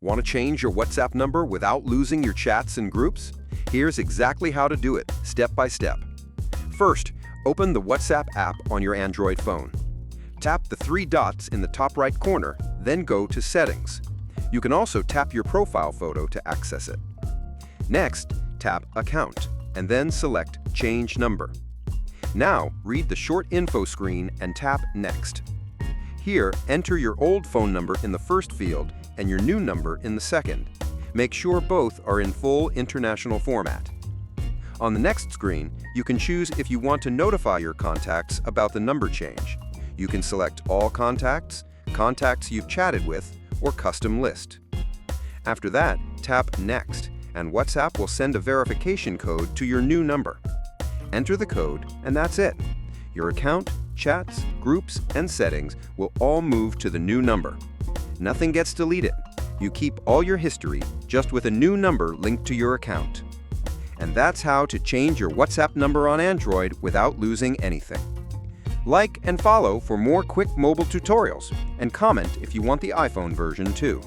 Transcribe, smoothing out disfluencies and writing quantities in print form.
Want to change your WhatsApp number without losing your chats and groups? Here's exactly how to do it, step by step. First, open the WhatsApp app on your Android phone. Tap the three dots in the top right corner, then go to Settings. You can also tap your profile photo to access it. Next, tap Account, and then select Change Number. Now, read the short info screen and tap Next. Here, enter your old phone number in the first field and your new number in the second. Make sure both are in full international format. On the next screen, you can choose if you want to notify your contacts about the number change. You can select All Contacts, Contacts you've chatted with, or Custom List. After that, tap Next, and WhatsApp will send a verification code to your new number. Enter the code, and that's it. Your account, chats, groups, and settings will all move to the new number. Nothing gets deleted. You keep all your history, just with a new number linked to your account. And that's how to change your WhatsApp number on Android without losing anything. Like and follow for more quick mobile tutorials, and comment if you want the iPhone version too.